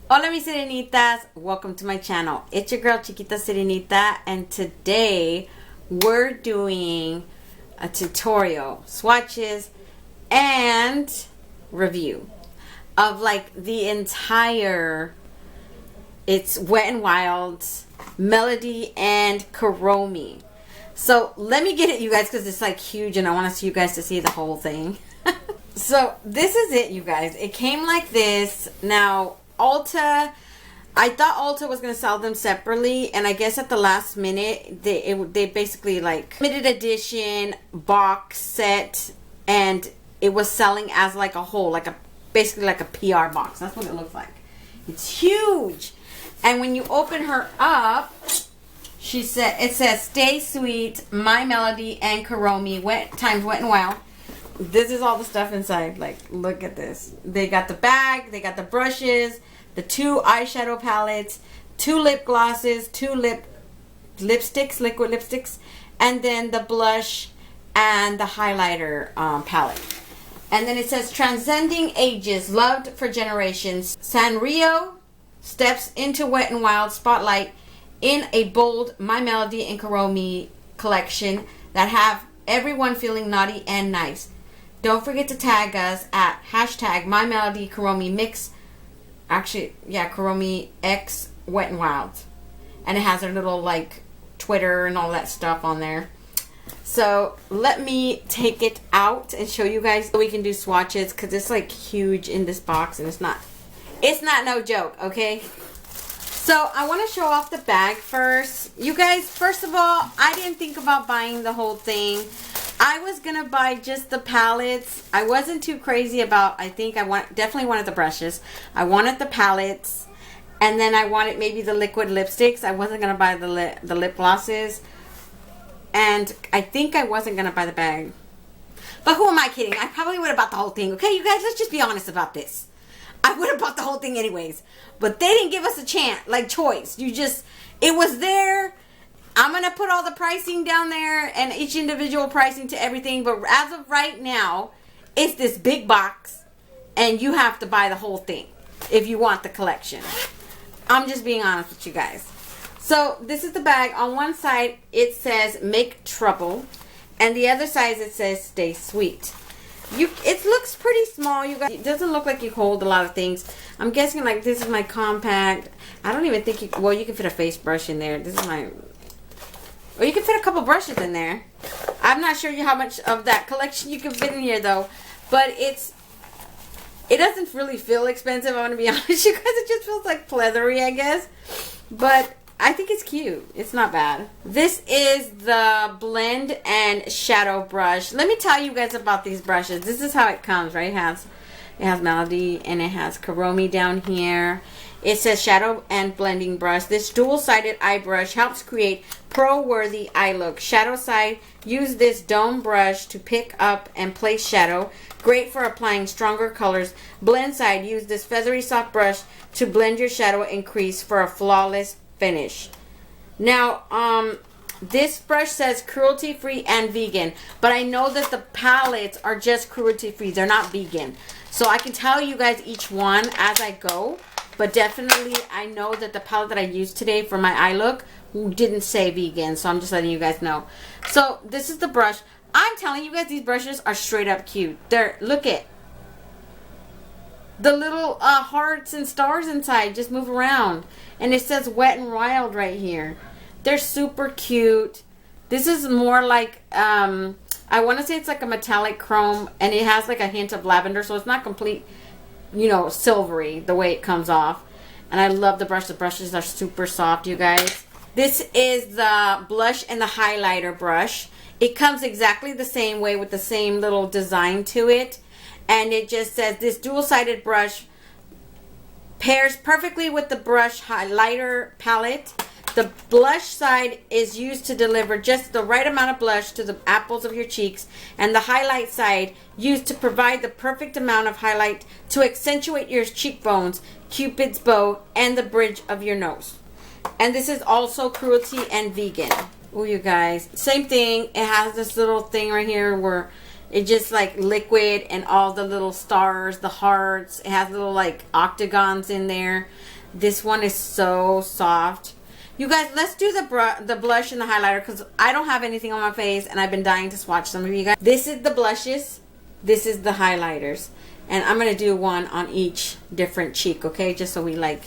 Hola mis sirenitas, welcome to my channel. It's your girl Chiquita Sirenita, and today we're doing a tutorial, swatches, and review of like the entire, it's Wet n Wild's Melody and Kuromi. So let me get it, you guys, because it's like huge and I want you guys to see the whole thing. So this is it, you guys. It came like this. Now Ulta, I thought Ulta was going to sell them separately, and I guess at the last minute they basically like limited edition box set, and it was selling as like a whole, like a basically like a PR box. That's what it looks like. It's huge. And when you open her up, it says Stay Sweet, My Melody and Kuromi, Wet n Wild. This is all the stuff inside. Like, look at this. They got the bag, they got the brushes, the 2 eyeshadow palettes, 2 lip glosses, 2 lipsticks, liquid lipsticks, and then the blush and the highlighter palette. And then it says Transcending Ages, Loved for Generations. Sanrio steps into Wet n Wild spotlight in a bold My Melody and Kuromi collection that have everyone feeling naughty and nice. Don't forget to tag us at hashtag mymelody&kuromi mix. Actually, yeah, Kuromi X Wet n Wild. And it has their little like Twitter and all that stuff on there. So let me take it out and show you guys so we can do swatches, because it's like huge in this box and it's not no joke, okay? So I want to show off the bag first. You guys, first of all, I didn't think about buying the whole thing. I was going to buy just the palettes. I wasn't too crazy about, I think definitely wanted the brushes. I wanted the palettes. And then I wanted maybe the liquid lipsticks. I wasn't going to buy the lip glosses. And I think I wasn't going to buy the bag. But who am I kidding? I probably would have bought the whole thing. Okay, you guys, let's just be honest about this. I would have bought the whole thing anyways. But they didn't give us a choice. It was there. I'm going to put all the pricing down there and each individual pricing to everything. But as of right now, it's this big box. And you have to buy the whole thing if you want the collection. I'm just being honest with you guys. So this is the bag. On one side, it says Make Trouble. And the other side, it says Stay Sweet. It looks pretty small, you guys. It doesn't look like you hold a lot of things. I'm guessing like this is my compact. I don't even think you can fit a face brush in there. This is my... Or you can fit a couple brushes in there. I'm not sure how much of that collection you can fit in here though. But it doesn't really feel expensive, I'm going to be honest, you guys. It just feels like pleathery, I guess. But I think it's cute. It's not bad. This is the blend and shadow brush. Let me tell you guys about these brushes. This is how it comes, right? It has Melody and it has Kuromi down here. It says shadow and blending brush. This dual-sided eye brush helps create pro-worthy eye look. Shadow side, use this dome brush to pick up and place shadow. Great for applying stronger colors. Blend side, use this feathery soft brush to blend your shadow and crease for a flawless finish. Now, this brush says cruelty-free and vegan, but I know that the palettes are just cruelty-free. They're not vegan. So I can tell you guys each one as I go. But definitely, I know that the palette that I used today for my eye look didn't say vegan. So I'm just letting you guys know. So this is the brush. I'm telling you guys, these brushes are straight up cute. Look at the little hearts and stars inside. Just move around. And it says Wet n Wild right here. They're super cute. This is more like, I want to say it's like a metallic chrome. And it has like a hint of lavender. So it's not complete, you know, silvery the way it comes off. And I love the brush. The brushes are super soft, you guys. This is the blush and the highlighter brush. It comes exactly the same way with the same little design to it. And it just says this dual-sided brush pairs perfectly with the brush highlighter palette. The blush side is used to deliver just the right amount of blush to the apples of your cheeks, and the highlight side used to provide the perfect amount of highlight to accentuate your cheekbones, cupid's bow, and the bridge of your nose. And this is also cruelty and vegan. Oh, you guys, same thing. It has this little thing right here where it just like liquid and all the little stars, the hearts. It has little like octagons in there. This one is so soft. You guys, let's do the blush and the highlighter because I don't have anything on my face and I've been dying to swatch some of you guys. This is the blushes. This is the highlighters. And I'm going to do one on each different cheek, okay? Just so we like...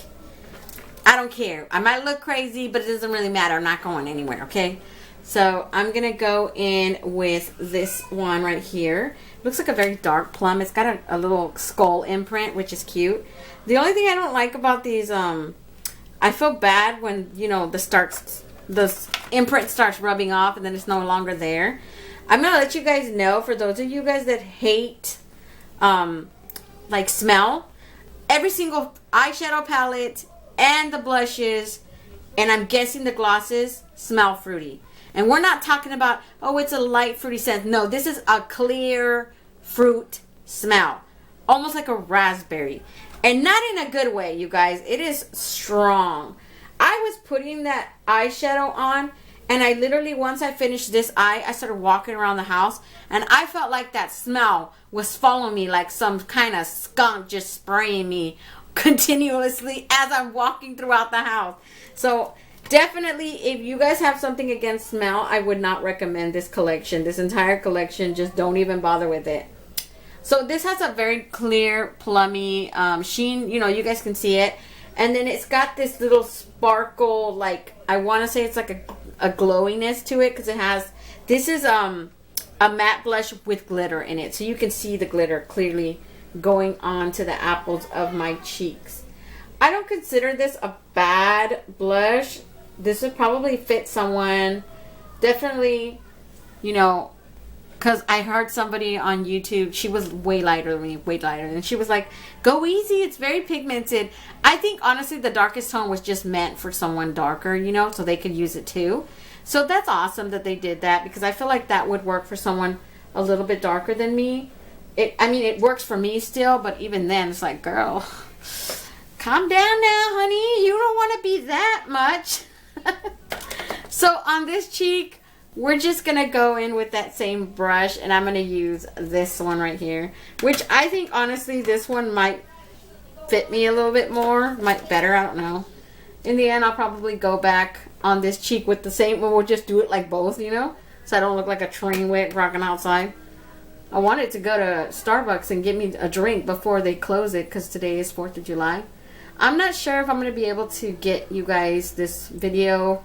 I don't care. I might look crazy, but it doesn't really matter. I'm not going anywhere, okay? So I'm going to go in with this one right here. It looks like a very dark plum. It's got a little skull imprint, which is cute. The only thing I don't like about these... I feel bad when, you know, the imprint starts rubbing off and then it's no longer there. I'm going to let you guys know, for those of you guys that hate, like, smell, every single eyeshadow palette and the blushes, and I'm guessing the glosses, smell fruity. And we're not talking about, oh, it's a light fruity scent. No, this is a clear fruit smell. Almost like a raspberry. And not in a good way, you guys. It is strong. I was putting that eyeshadow on, and I literally, once I finished this eye, I started walking around the house, and I felt like that smell was following me like some kind of skunk just spraying me continuously as I'm walking throughout the house. So definitely, if you guys have something against smell, I would not recommend this collection. This entire collection, just don't even bother with it. So this has a very clear, plummy sheen. You know, you guys can see it. And then it's got this little sparkle, like, I want to say it's like a glowiness to it. Because it has, this is a matte blush with glitter in it. So you can see the glitter clearly going on to the apples of my cheeks. I don't consider this a bad blush. This would probably fit someone. Definitely, you know... Because I heard somebody on YouTube, she was way lighter than me, way lighter. And she was like, go easy, it's very pigmented. I think, honestly, the darkest tone was just meant for someone darker, you know, so they could use it too. So that's awesome that they did that, because I feel like that would work for someone a little bit darker than me. I mean, it works for me still, but even then, it's like, girl, calm down now, honey. You don't want to be that much. So on this cheek... we're just going to go in with that same brush, and I'm going to use this one right here, which I think, honestly, this one might fit me a little bit more, might better, I don't know. In the end, I'll probably go back on this cheek with the same, but we'll just do it like both, you know, so I don't look like a train wreck rocking outside. I wanted to go to Starbucks and get me a drink before they close it, because today is 4th of July. I'm not sure if I'm going to be able to get you guys this video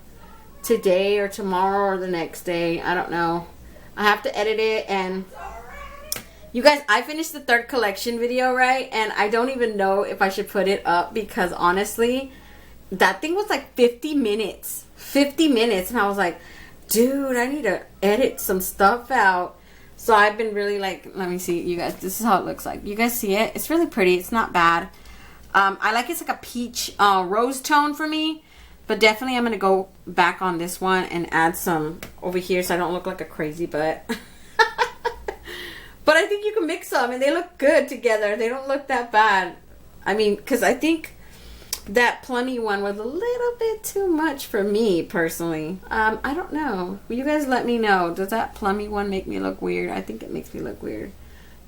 today or tomorrow or the next day. I don't know. I have to edit it. And you guys, I finished the 3rd collection video, right? And I don't even know if I should put it up, because honestly, that thing was like 50 minutes. 50 minutes. And I was like, dude, I need to edit some stuff out. So I've been really like, let me see, you guys, this is how it looks like. You guys see it? It's really pretty. It's not bad. I like it's like a peach rose tone for me. But definitely I'm going to go back on this one and add some over here so I don't look like a crazy butt. But I think you can mix them and they look good together. They don't look that bad. I mean, because I think that plummy one was a little bit too much for me personally. I don't know. You guys let me know. Does that plummy one make me look weird? I think it makes me look weird.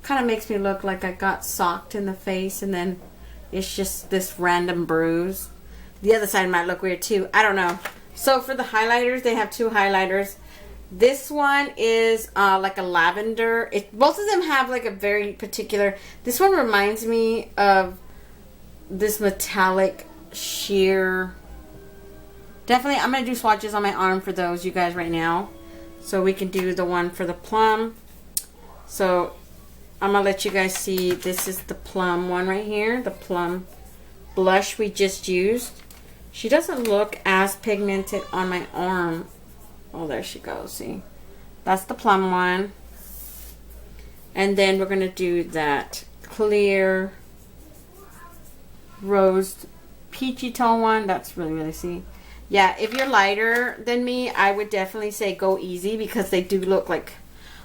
Kind of makes me look like I got socked in the face and then it's just this random bruise. The other side might look weird too. I don't know. So for the highlighters, they have 2 highlighters. This one is like a lavender. Both of them have like a very particular... This one reminds me of this metallic sheer... Definitely, I'm going to do swatches on my arm for those, you guys, right now. So we can do the one for the plum. So I'm going to let you guys see. This is the plum one right here. The plum blush we just used. She doesn't look as pigmented on my arm. Oh, there she goes. See? That's the plum one. And then we're going to do that clear rose peachy tone one. That's really, really, see? Yeah, if you're lighter than me, I would definitely say go easy because they do look like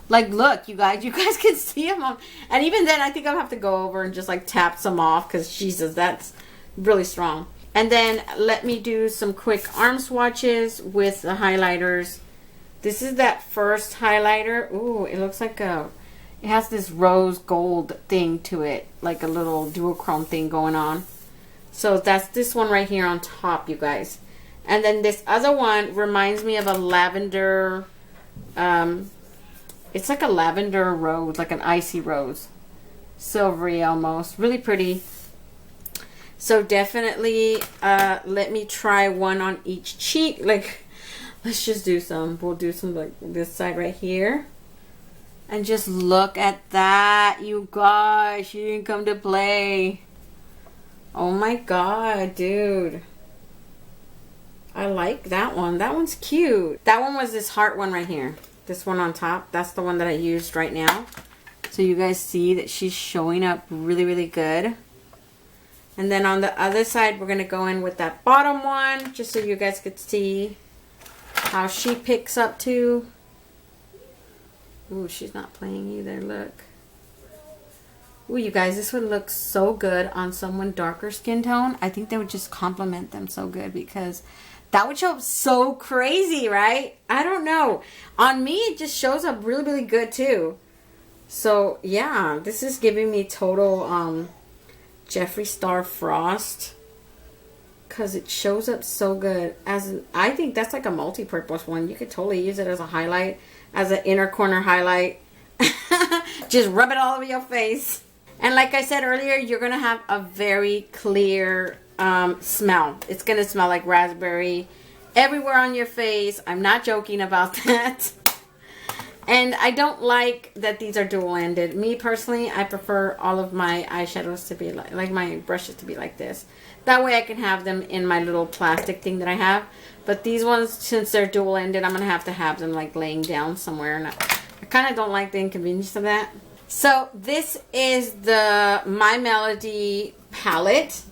look, you guys can see them on. And even then, I think I'll have to go over and just like tap some off because Jesus, that's really strong. And then let me do some quick arm swatches with the highlighters. This is that first highlighter. Ooh, it looks like it has this rose gold thing to it, like a little duochrome thing going on. So that's this one right here on top, you guys. And then this other one reminds me of a lavender, it's like a lavender rose, like an icy rose. Silvery almost. Really pretty. So definitely let me try one on each cheek. Like, let's just do some. We'll do some like this side right here. And just look at that, you guys. She didn't come to play. Oh my god, dude. I like that one. That one's cute. That one was this heart one right here. This one on top. That's the one that I used right now. So you guys see that she's showing up really, really good. And then on the other side, we're going to go in with that bottom one. Just so you guys could see how she picks up too. Ooh, she's not playing either. Look. Ooh, you guys, this would look so good on someone darker skin tone. I think they would just complement them so good because that would show up so crazy, right? I don't know. On me, it just shows up really, really good too. So, yeah, this is giving me total Jeffree Star Frost because it shows up so good. I think that's like a multi-purpose one. You could totally use it as a highlight, as an inner corner highlight. Just rub it all over your face. And like I said earlier, you're going to have a very clear smell. It's going to smell like raspberry everywhere on your face. I'm not joking about that. And I don't like that these are dual-ended. Me personally, I prefer all of my eyeshadows to be like my brushes to be like this. That way I can have them in my little plastic thing that I have. But these ones, since they're dual-ended, I'm going to have them like laying down somewhere. And I kind of don't like the inconvenience of that. So this is the My Melody palette.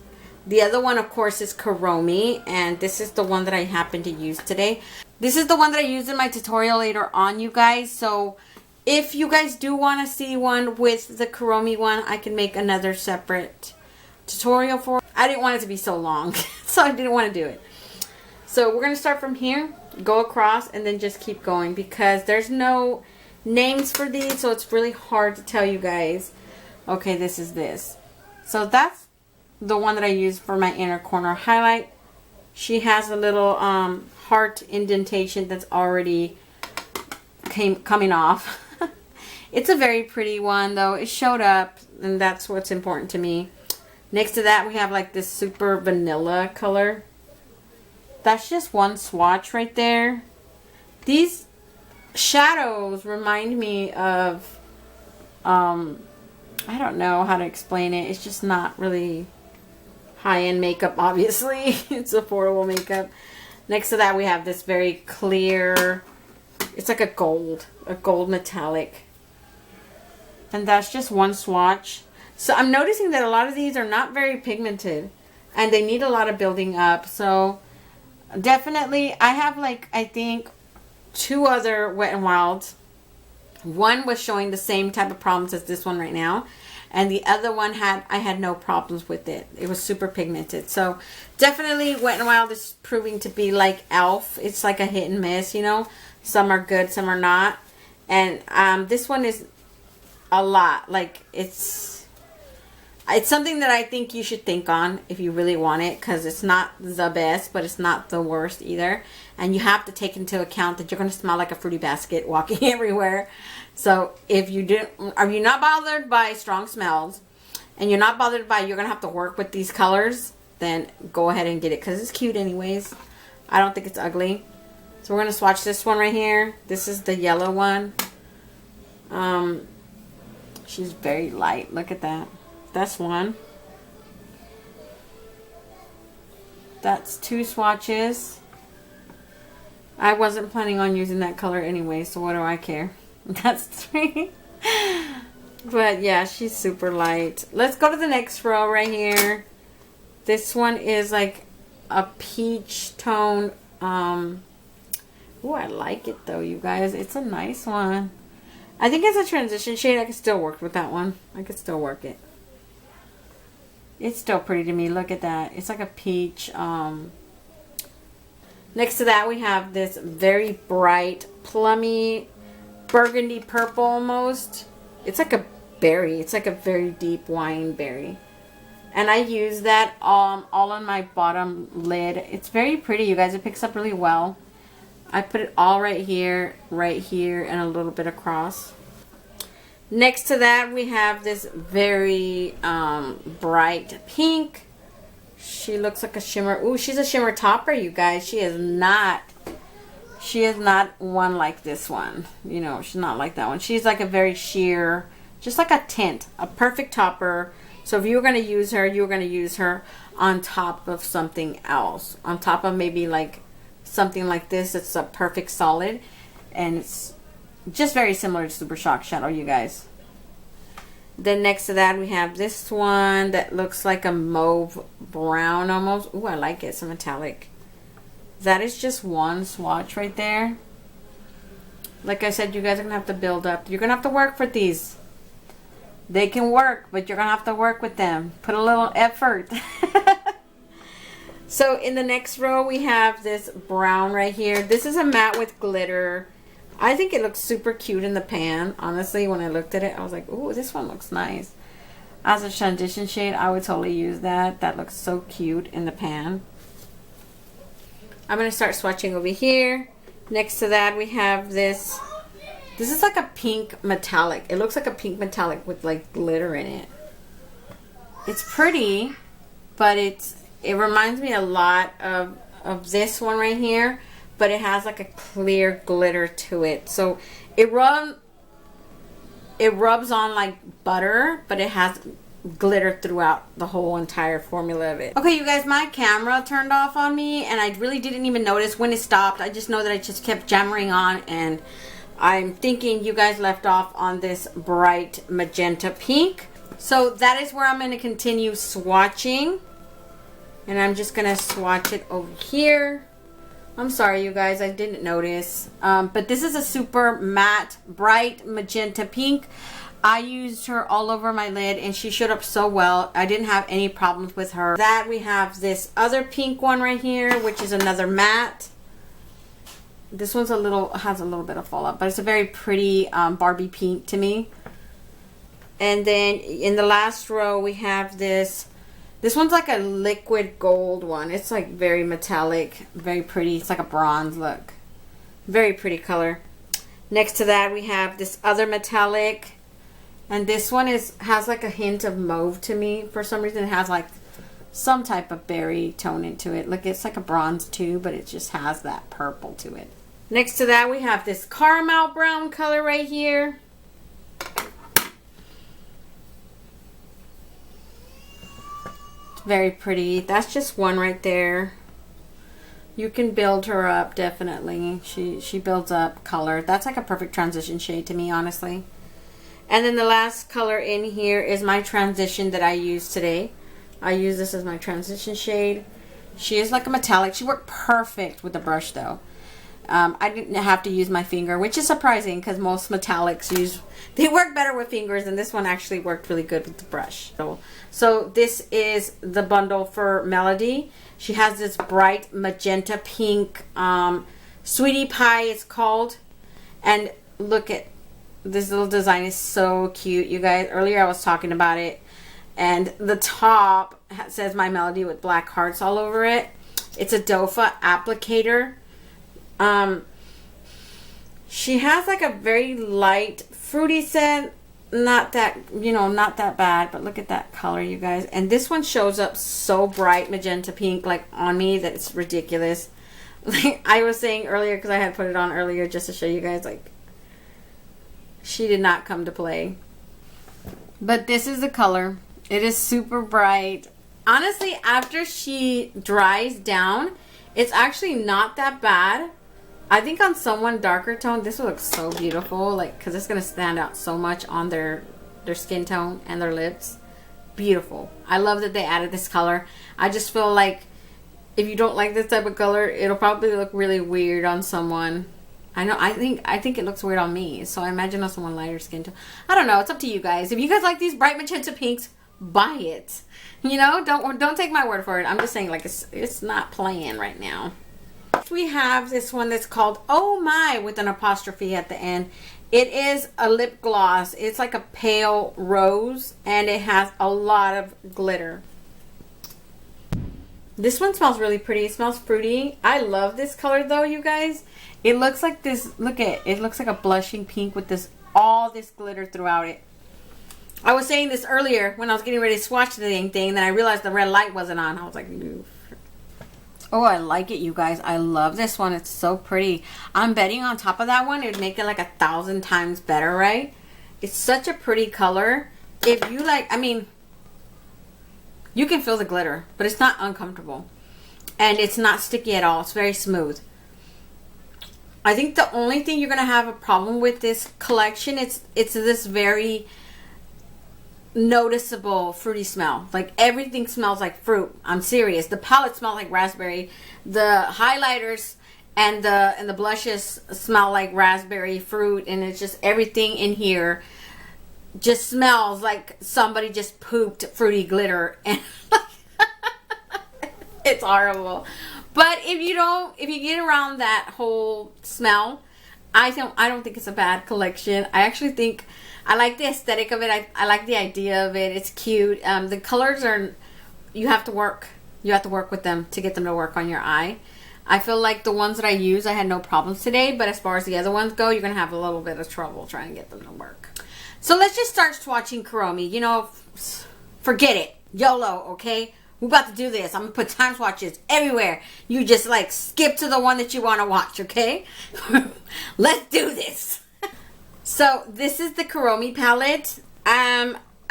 The other one, of course, is Kuromi, and this is the one that I happen to use today. This is the one that I used in my tutorial later on, you guys. So if you guys do want to see one with the Kuromi one, I can make another separate tutorial for it. I didn't want it to be so long, so I didn't want to do it. So we're going to start from here, go across, and then just keep going because there's no names for these, so it's really hard to tell you guys. Okay, this is this. So that's the one that I use for my inner corner highlight. She has a little heart indentation that's already coming off. It's a very pretty one though. It showed up, and that's what's important to me. Next to that, we have like this super vanilla color. That's just one swatch right there. These shadows remind me of I don't know how to explain it. It's just not really high-end makeup, obviously. It's affordable makeup. Next to that, we have this very clear, it's like a gold metallic. And that's just one swatch. So I'm noticing that a lot of these are not very pigmented and they need a lot of building up. So definitely, I have like, I think 2 other Wet n Wilds. One was showing the same type of problems as this one right now. And the other one I had no problems with it. It was super pigmented. So definitely Wet n Wild is proving to be like e.l.f. It's like a hit and miss, you know. Some are good, some are not. And this one is a lot. Like it's something that I think you should think on if you really want it. Because it's not the best, but it's not the worst either. And you have to take into account that you're going to smell like a fruity basket walking everywhere. So if you are you not bothered by strong smells, and you're not bothered by you're going to have to work with these colors, then go ahead and get it because it's cute anyways. I don't think it's ugly. So we're going to swatch this one right here. This is the yellow one. She's very light. Look at that. That's one. That's 2 swatches. I wasn't planning on using that color anyway, so what do I care? That's 3. But yeah, she's super light. Let's go to the next row right here. This one is like a peach tone. Oh, I like it though, you guys. It's a nice one. I think it's a transition shade. I could still work with that one. I could still work it. It's still pretty to me. Look at that. It's like a peach. Next to that, we have this very bright, plummy, burgundy purple almost. It's like a berry. It's like a very deep wine berry. And I use that all on my bottom lid. It's very pretty, you guys. It picks up really well. I put it all right here, and a little bit across. Next to that, we have this very bright pink. She looks like a shimmer. Ooh, she's a shimmer topper, you guys. She is not one like this one. You know, she's not like that one. She's like a very sheer, just like a tint, a perfect topper. So if you were going to use her, you were going to use her on top of something else. On top of maybe like something like this. It's a perfect solid. And it's just very similar to Super Shock Shadow, you guys. Then next to that, we have this one that looks like a mauve brown almost. Ooh, I like it. It's a metallic. That is just one swatch right there. Like I said, you guys are going to have to build up. You're going to have to work for these. They can work, but you're going to have to work with them. Put a little effort. So in the next row, we have this brown right here. This is a matte with glitter. I think it looks super cute in the pan. Honestly, when I looked at it, I was like, ooh, this one looks nice. As a transition shade, I would totally use that. That looks so cute in the pan. I'm going to start swatching over here. Next to that, we have this. This is like a pink metallic. It looks like a pink metallic with like glitter in it. It's pretty, but it reminds me a lot of this one right here, but it has like a clear glitter to it. So it rubs on like butter, but it has glitter throughout the whole entire formula of it. Okay, you guys, my camera turned off on me and I really didn't even notice when it stopped. I just know that I just kept jammering on, and I'm thinking you guys left off on this bright magenta pink. So that is where I'm going to continue swatching. And I'm just going to swatch it over here. I'm sorry, you guys, I didn't notice. But this is a super matte, bright magenta pink. I used her all over my lid and she showed up so well. I didn't have any problems with her. That we have this other pink one right here, which is another matte. This one's has a little bit of fallout, but it's a very pretty Barbie pink to me. And then in the last row, we have this. This one's like a liquid gold one. It's like very metallic, very pretty. It's like a bronze look. Very pretty color. Next to that, we have this other metallic. And this one has like a hint of mauve to me. For some reason, it has like some type of berry tone into it. Look, it's like a bronze too, but it just has that purple to it. Next to that, we have this caramel brown color right here. It's very pretty. That's just one right there. You can build her up, definitely. She builds up color. That's like a perfect transition shade to me, honestly. And then the last color in here is my transition that I used today. I use this as my transition shade. She is like a metallic. She worked perfect with the brush though. I didn't have to use my finger, which is surprising because most metallics they work better with fingers, and this one actually worked really good with the brush. So this is the bundle for Melody. She has this bright magenta pink, Sweetie Pie it's called. And look at this little design, is so cute, you guys. Earlier I was talking about it, and the top says My Melody with black hearts all over it. It's a dofa applicator. She has like a very light fruity scent, not that, not that bad, but look at that color, you guys. And this one shows up so bright magenta pink, like on me, that it's ridiculous. Like I was saying earlier, because I had put it on earlier just to show you guys, like she did not come to play. But this is the color. It is super bright. Honestly, after she dries down, it's actually not that bad. I think on someone darker tone, this will look so beautiful, like, because it's going to stand out so much on their skin tone and their lips. Beautiful. I love that they added this color. I just feel like if you don't like this type of color, it'll probably look really weird on someone. I know, I think it looks weird on me, so I imagine on someone lighter skin tone. I don't know, it's up to you guys. If you guys like these bright magenta pinks, buy it. Don't take my word for it. I'm just saying, like, it's not playing right now. We have this one that's called Oh My with an apostrophe at the end. It is a lip gloss. It's like a pale rose and it has a lot of glitter. This one smells really pretty. It smells fruity. I love this color though, you guys. It looks like this. Look at it. It looks like a blushing pink with this all this glitter throughout it. I was saying this earlier when I was getting ready to swatch the dang thing. Then I realized the red light wasn't on. I was like, ooh. Oh, I like it, you guys. I love this one. It's so pretty. I'm betting on top of that one, it would make it like 1,000 times better, right? It's such a pretty color. If you like, I mean, you can feel the glitter, but it's not uncomfortable. And it's not sticky at all. It's very smooth. I think the only thing you're going to have a problem with this collection, it's this very noticeable fruity smell. Like everything smells like fruit. I'm serious. The palette smells like raspberry. The highlighters and the blushes smell like raspberry fruit, and it's just everything in here just smells like somebody just pooped fruity glitter, and it's horrible. But if you get around that whole smell, I don't think it's a bad collection. I actually think I like the aesthetic of it. I like the idea of it. It's cute. The colors are, you have to work with them to get them to work on your eye. I feel like the ones that I use, I had no problems today, but as far as the other ones go, you're going to have a little bit of trouble trying to get them to work. So let's just start swatching Kuromi. You know, forget it. YOLO, okay? We're about to do this. I'm going to put time swatches everywhere. You just like skip to the one that you want to watch, okay? Let's do this. So this is the Kuromi palette.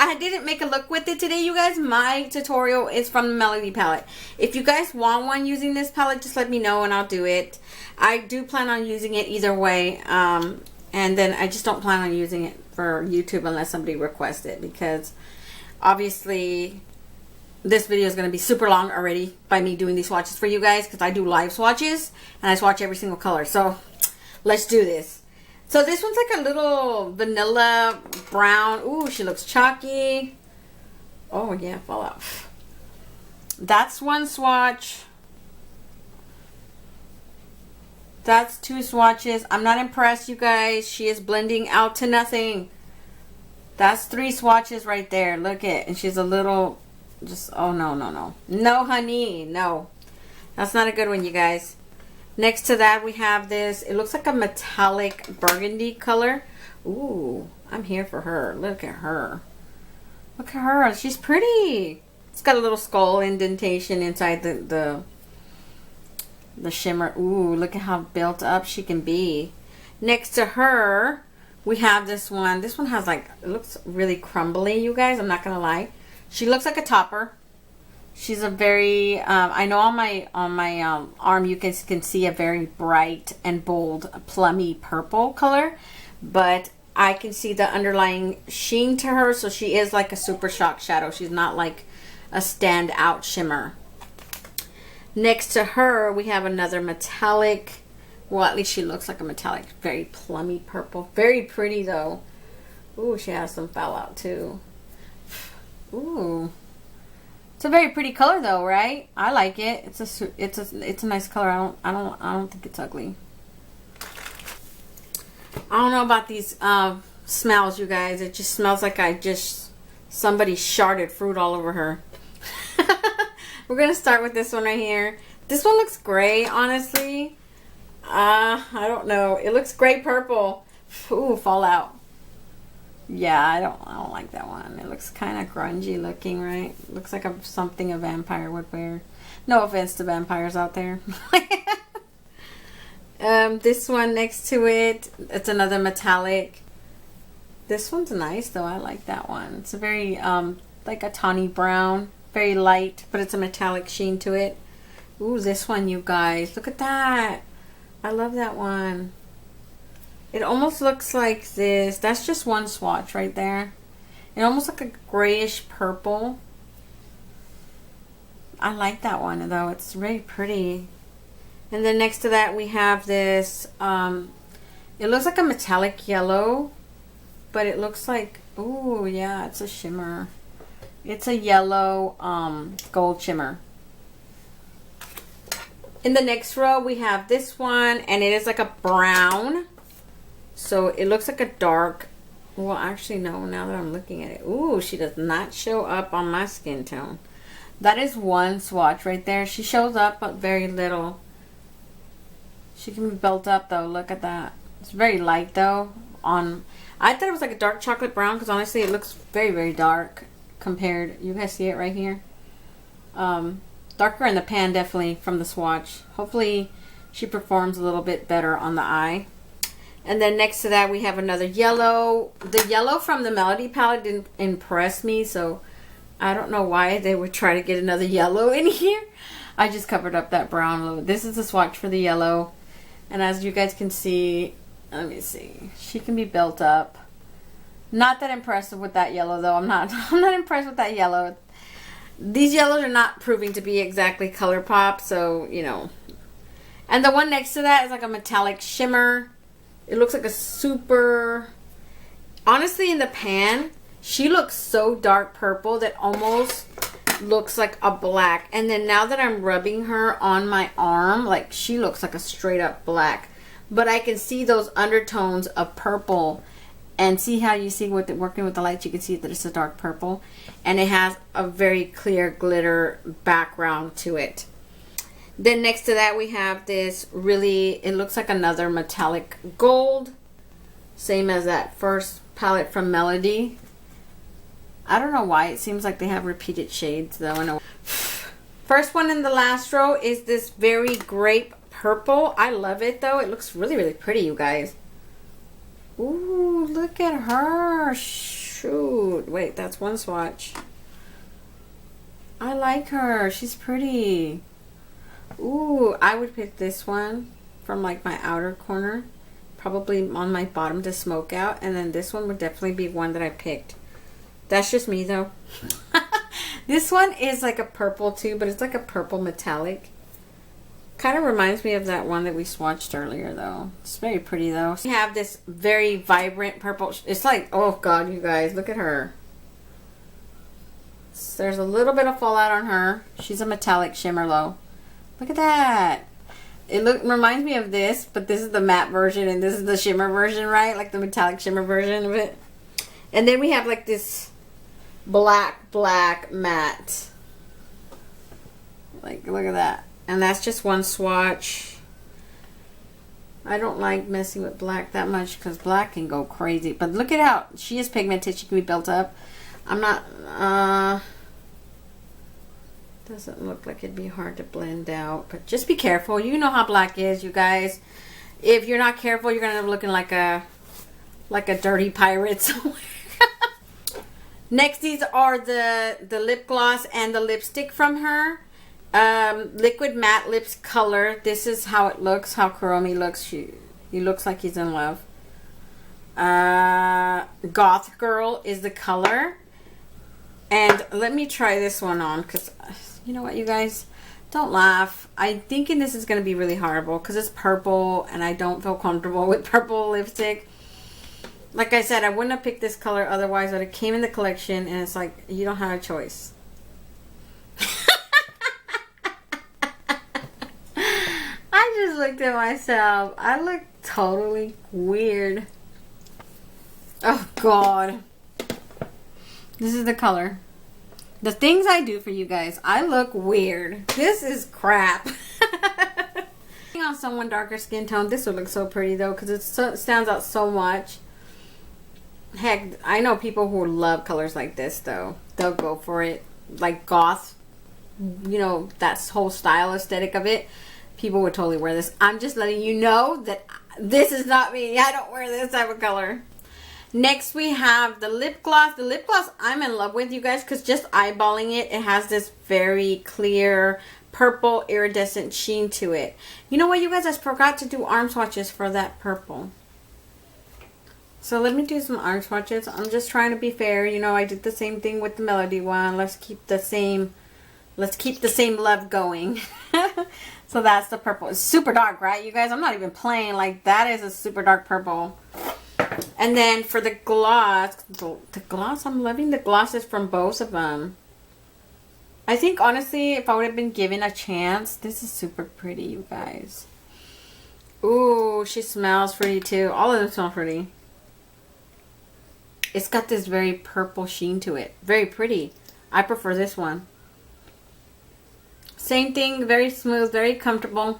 I didn't make a look with it today, you guys. My tutorial is from the Melody palette. If you guys want one using this palette, just let me know and I'll do it. I do plan on using it either way. And then I just don't plan on using it for YouTube unless somebody requests it, because obviously this video is going to be super long already by me doing these swatches for you guys, because I do live swatches and I swatch every single color. So let's do this. So this one's like a little vanilla brown. Ooh, she looks chalky. Oh yeah, fallout. That's one swatch. That's two swatches. I'm not impressed, you guys. She is blending out to nothing. That's three swatches right there. Look at, and she's a little, just, oh no, no, no. No, honey, no. That's not a good one, you guys. Next to that, we have this. It looks like a metallic burgundy color. Ooh, I'm here for her. Look at her. Look at her. She's pretty. It's got a little skull indentation inside the shimmer. Ooh, look at how built up she can be. Next to her, we have this one. This one has like, it looks really crumbly, you guys. I'm not going to lie. She looks like a topper. She's a very, I know on my arm you can see a very bright and bold plummy purple color, but I can see the underlying sheen to her, so she is like a super shock shadow. She's not like a standout shimmer. Next to her, we have another metallic, well, at least she looks like a metallic, very plummy purple. Very pretty though. Ooh, she has some fallout too. Ooh. It's a very pretty color though, right? I like it. It's a nice color. I don't think it's ugly. I don't know about these smells, you guys. It just smells like somebody sharded fruit all over her. We're gonna start with this one right here. This one looks gray, honestly. I don't know. It looks gray purple. Ooh, fallout. Yeah, I don't like that one. It looks kind of grungy looking, right? Looks like something a vampire would wear. No offense to vampires out there. This one next to it, it's another metallic. This one's nice though. I like that one. It's a very like a tawny brown, very light, but it's a metallic sheen to it. Ooh, this one, you guys, look at that. I love that one. It almost looks like this. That's just one swatch right there. It almost like a grayish purple. I like that one though. It's very pretty. And then next to that we have this. It looks like a metallic yellow, but it looks like, ooh yeah, it's a shimmer. It's a yellow gold shimmer. In the next row we have this one, and it is like a brown. So it looks like a dark, well actually no, now that I'm looking at it. Ooh, she does not show up on my skin tone. That is one swatch right there. She shows up but very little. She can be built up though. Look at that. It's very light though. I thought it was like a dark chocolate brown because honestly it looks very, very dark compared. You guys see it right here? Darker in the pan definitely from the swatch. Hopefully she performs a little bit better on the eye. And then next to that we have another yellow. The yellow from the Melody palette didn't impress me, so I don't know why they would try to get another yellow in here. I just covered up that brown a little bit. This is the swatch for the yellow. And as you guys can see, let me see. She can be built up. Not that impressed with that yellow though. I'm not impressed with that yellow. These yellows are not proving to be exactly color pop, so you know. And the one next to that is like a metallic shimmer. It looks like a super, honestly in the pan, she looks so dark purple that almost looks like a black. And then now that I'm rubbing her on my arm, like she looks like a straight up black. But I can see those undertones of purple. And see how you see with working with the lights, you can see that it's a dark purple. And it has a very clear glitter background to it. Then next to that we have this really, it looks like another metallic gold. Same as that first palette from Melody. I don't know why. It seems like they have repeated shades though. I know. First one in the last row is this very grape purple. I love it though. It looks really, really pretty, you guys. Ooh, look at her. Shoot. Wait, that's one swatch. I like her. She's pretty. Ooh, I would pick this one from like my outer corner. Probably on my bottom to smoke out. And then this one would definitely be one that I picked. That's just me though. This one is like a purple too, but it's like a purple metallic. Kind of reminds me of that one that we swatched earlier though. It's very pretty though. We have this very vibrant purple. It's like, oh god, you guys, look at her. So there's a little bit of fallout on her. She's a metallic shimmer low. Look at that. It reminds me of this, but this is the matte version and this is the shimmer version, right? Like the metallic shimmer version of it. And then we have like this black matte. Like, look at that. And that's just one swatch. I don't like messing with black that much because black can go crazy. But look at how she is pigmented. She can be built up. I'm not, doesn't look like it'd be hard to blend out. But just be careful. You know how black is, you guys. If you're not careful, you're going to end up looking like a dirty pirate somewhere. Next, these are the lip gloss and the lipstick from her. Liquid matte lips color. This is how it looks, how Kuromi looks. He looks like he's in love. Goth Girl is the color. And let me try this one on because you know what, you guys, don't laugh. I'm thinking this is going to be really horrible because it's purple and I don't feel comfortable with purple lipstick. Like I said, I wouldn't have picked this color otherwise, but it came in the collection and it's like you don't have a choice. I just looked at myself. I look totally weird. Oh God. This is the color. The things I do for you guys. I look weird. This is crap. On someone darker skin tone, this would look so pretty though because it stands out so much. Heck, I know people who love colors like this though. They'll go for it. Like goth. You know, that whole style aesthetic of it. People would totally wear this. I'm just letting you know that this is not me. I don't wear this type of color. Next we have the lip gloss. The lip gloss I'm in love with, you guys, because just eyeballing it, it has this very clear purple iridescent sheen to it. You know what, you guys, I forgot to do arm swatches for that purple. So let me do some arm swatches. I'm just trying to be fair. You know, I did the same thing with the Melody one. Let's keep the same love going. So that's the purple. It's super dark, right, you guys? I'm not even playing. Like, that is a super dark purple. And then for the gloss, I'm loving the glosses from both of them. I think, honestly, if I would have been given a chance, this is super pretty, you guys. Ooh, she smells pretty, too. All of them smell pretty. It's got this very purple sheen to it. Very pretty. I prefer this one. Same thing, very smooth, very comfortable.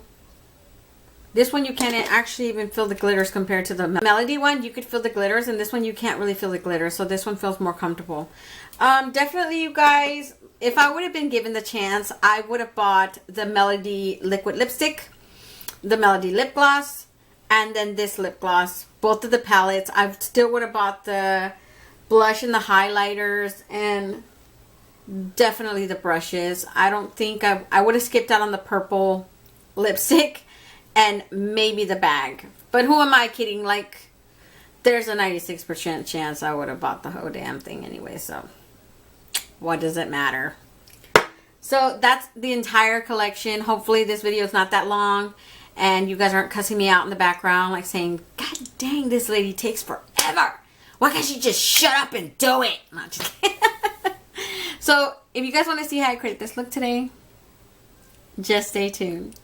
This one you can't actually even feel the glitters compared to the Melody one. You could feel the glitters, and this one you can't really feel the glitters. So this one feels more comfortable. Definitely, you guys, if I would have been given the chance, I would have bought the Melody liquid lipstick, the Melody lip gloss, and then this lip gloss. Both of the palettes. I still would have bought the blush and the highlighters, and definitely the brushes. I don't think I would have skipped out on the purple lipstick and maybe the bag. But who am I kidding? Like, there's a 96% chance I would have bought the whole damn thing anyway. So, what does it matter? So, that's the entire collection. Hopefully, this video is not that long. And you guys aren't cussing me out in the background. Like saying, God dang, this lady takes forever. Why can't she just shut up and do it? Not just kidding. So, if you guys want to see how I created this look today, just stay tuned.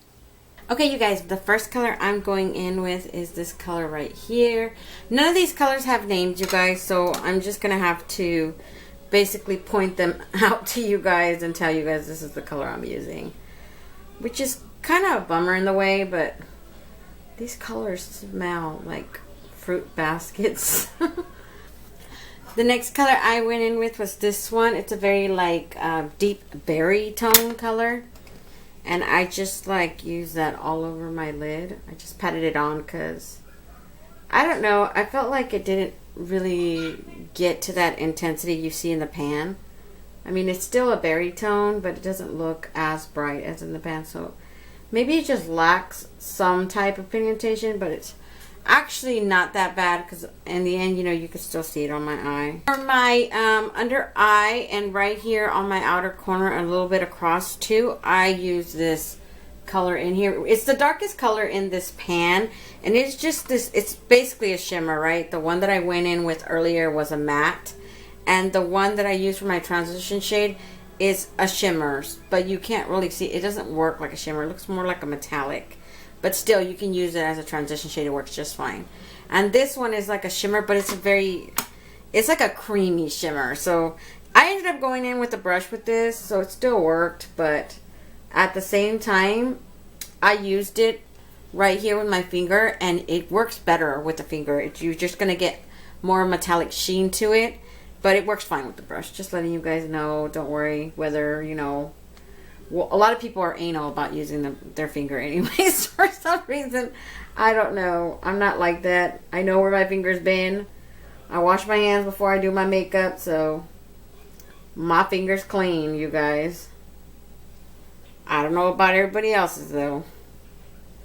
Okay, you guys, the first color I'm going in with is this color right here. None of these colors have names, you guys, so I'm just going to have to basically point them out to you guys and tell you guys this is the color I'm using. Which is kind of a bummer in the way, but these colors smell like fruit baskets. The next color I went in with was this one. It's a very like deep berry tone color. And I just like use that all over my lid. I just patted it on because, I don't know, I felt like it didn't really get to that intensity you see in the pan. I mean, it's still a berry tone, but it doesn't look as bright as in the pan. So maybe it just lacks some type of pigmentation, but it's actually not that bad because in the end, you know, you can still see it on my eye. For my under eye and right here on my outer corner, a little bit across too, I use this color in here. It's the darkest color in this pan, and it's just this, it's basically a shimmer, right? The one that I went in with earlier was a matte, and the one that I use for my transition shade is a shimmer, but you can't really see, it doesn't work like a shimmer. It looks more like a metallic. But still, you can use it as a transition shade. It works just fine. And this one is like a shimmer, but it's like a creamy shimmer. So I ended up going in with a brush with this, so it still worked. But at the same time, I used it right here with my finger, and it works better with the finger. You're just going to get more metallic sheen to it, but it works fine with the brush. Just letting you guys know, don't worry whether, you know, well, a lot of people are anal about using their finger anyways for some reason. I don't know. I'm not like that. I know where my finger's been. I wash my hands before I do my makeup, so my finger's clean, you guys. I don't know about everybody else's, though.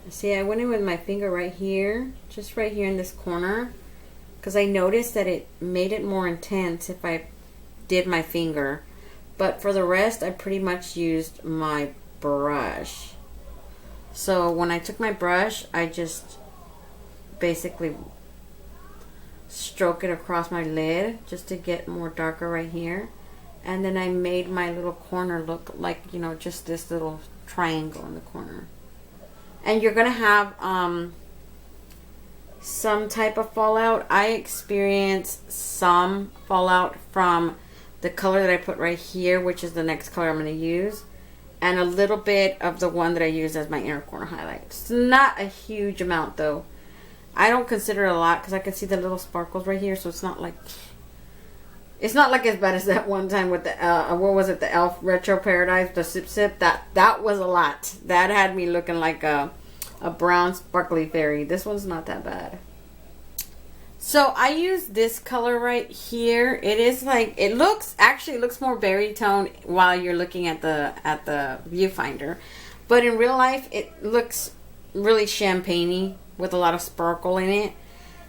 See, I went in with my finger right here, just right here in this corner, because I noticed that it made it more intense if I did my finger. But for the rest, I pretty much used my brush. So when I took my brush, I just basically stroke it across my lid just to get more darker right here. And then I made my little corner look like, you know, just this little triangle in the corner. And you're going to have some type of fallout. I experienced some fallout from the color that I put right here, which is the next color I'm going to use, and a little bit of the one that I use as my inner corner highlight. It's not a huge amount, though. I don't consider it a lot because I can see the little sparkles right here, so it's not like as bad as that one time with the what was it, the Elf Retro Paradise, the Sip Sip. That was a lot. That had me looking like a brown sparkly fairy. This one's not that bad. So I use this color right here. It is like, it looks more berry tone while you're looking at the viewfinder, but in real life it looks really champagne-y with a lot of sparkle in it.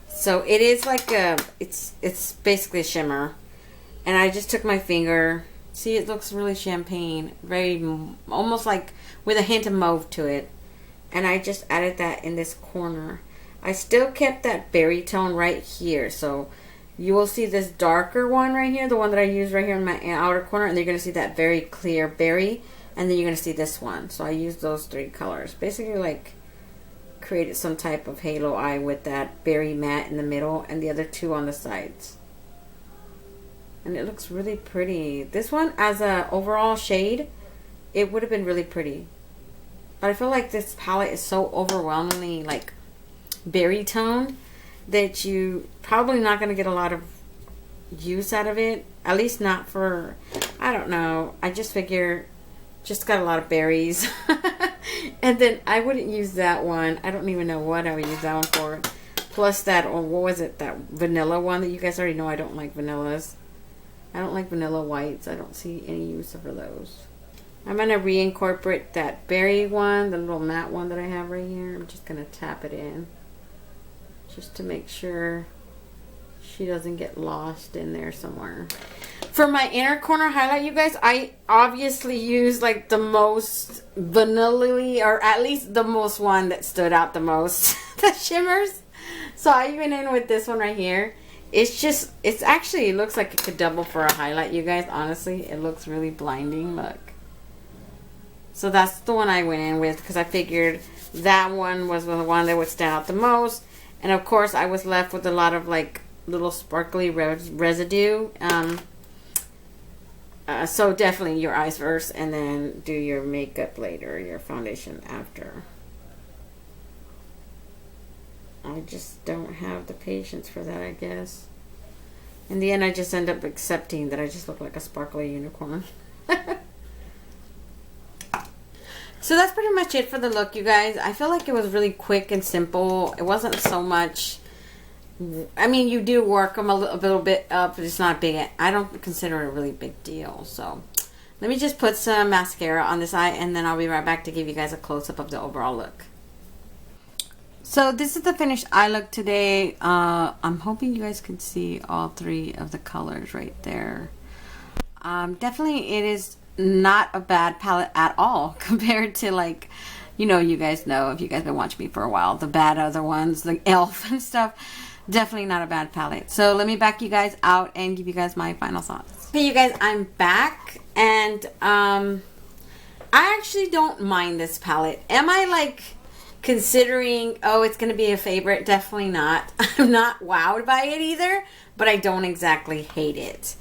So it is like it's basically a shimmer, and I just took my finger. See, it looks really champagne, very almost like with a hint of mauve to it, and I just added that in this corner. I still kept that berry tone right here, so you will see this darker one right here, the one that I used right here in my outer corner, and you're going to see that very clear berry, and then you're going to see this one. So I used those three colors. Basically, like, created some type of halo eye with that berry matte in the middle and the other two on the sides. And it looks really pretty. This one, as a overall shade, it would have been really pretty. But I feel like this palette is so overwhelmingly like berry toned that you probably not going to get a lot of use out of it. At least not for, I don't know. I just figure just got a lot of berries. And then I wouldn't use that one. I don't even know what I would use that one for. Plus that, or what was it, that vanilla one that you guys already know I don't like vanillas. I don't like vanilla whites. I don't see any use for those. I'm going to reincorporate that berry one, the little matte one that I have right here. I'm just going to tap it in just to make sure she doesn't get lost in there somewhere. For my inner corner highlight, you guys, I obviously used like the most vanilla-y, or at least the most one that stood out the most, the shimmers. So I went in with this one right here. It's actually, it looks like it could double for a highlight, you guys. Honestly, it looks really blinding. Look. So that's the one I went in with because I figured that one was the one that would stand out the most. And of course, I was left with a lot of like little sparkly residue. So definitely your eyes first and then do your makeup later, your foundation after. I just don't have the patience for that, I guess. In the end, I just end up accepting that I just look like a sparkly unicorn. So that's pretty much it for the look, you guys. I feel like it was really quick and simple. It wasn't so much. I mean, you do work them a little bit up, but it's not big. I don't consider it a really big deal. So let me just put some mascara on this eye, and then I'll be right back to give you guys a close-up of the overall look. So this is the finished eye look today. I'm hoping you guys can see all three of the colors right there. Definitely it is not a bad palette at all compared to, like, you guys know, if you guys been watching me for a while, the bad other ones, the elf and stuff. Definitely not a bad palette. So let me back you guys out and give you guys my final thoughts. Okay, you guys, I'm back, and I actually don't mind this palette. Am I like considering, oh, it's gonna be a favorite? Definitely not. I'm not wowed by it either, but I don't exactly hate it.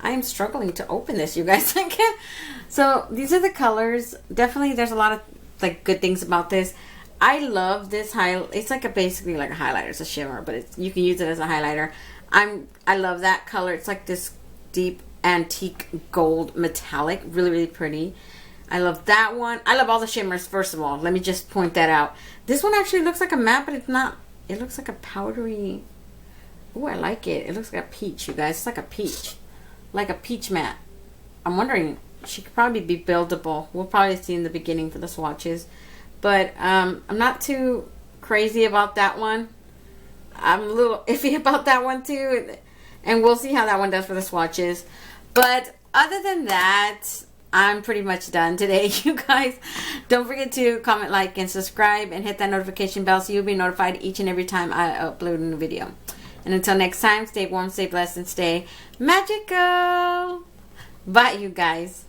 I am struggling to open this, you guys. I can't. So these are the colors. Definitely there's a lot of like good things about this. I love this it's like basically like a highlighter. It's a shimmer, but you can use it as a highlighter. I love that color. It's like this deep antique gold metallic, really, really pretty. I love that one. I love all the shimmers, first of all. Let me just point that out. This one actually looks like a matte, but it's not. It looks like a powdery. Oh, I like it. It looks like a peach, you guys. It's like a peach. Like a peach matte. I'm wondering, she could probably be buildable. We'll probably see in the beginning for the swatches. But I'm not too crazy about that one. I'm a little iffy about that one too. And we'll see how that one does for the swatches. But other than that, I'm pretty much done today, you guys. Don't forget to comment, like, and subscribe, and hit that notification bell so you'll be notified each and every time I upload a new video. And until next time, stay warm, stay blessed, and stay magical. Bye, you guys.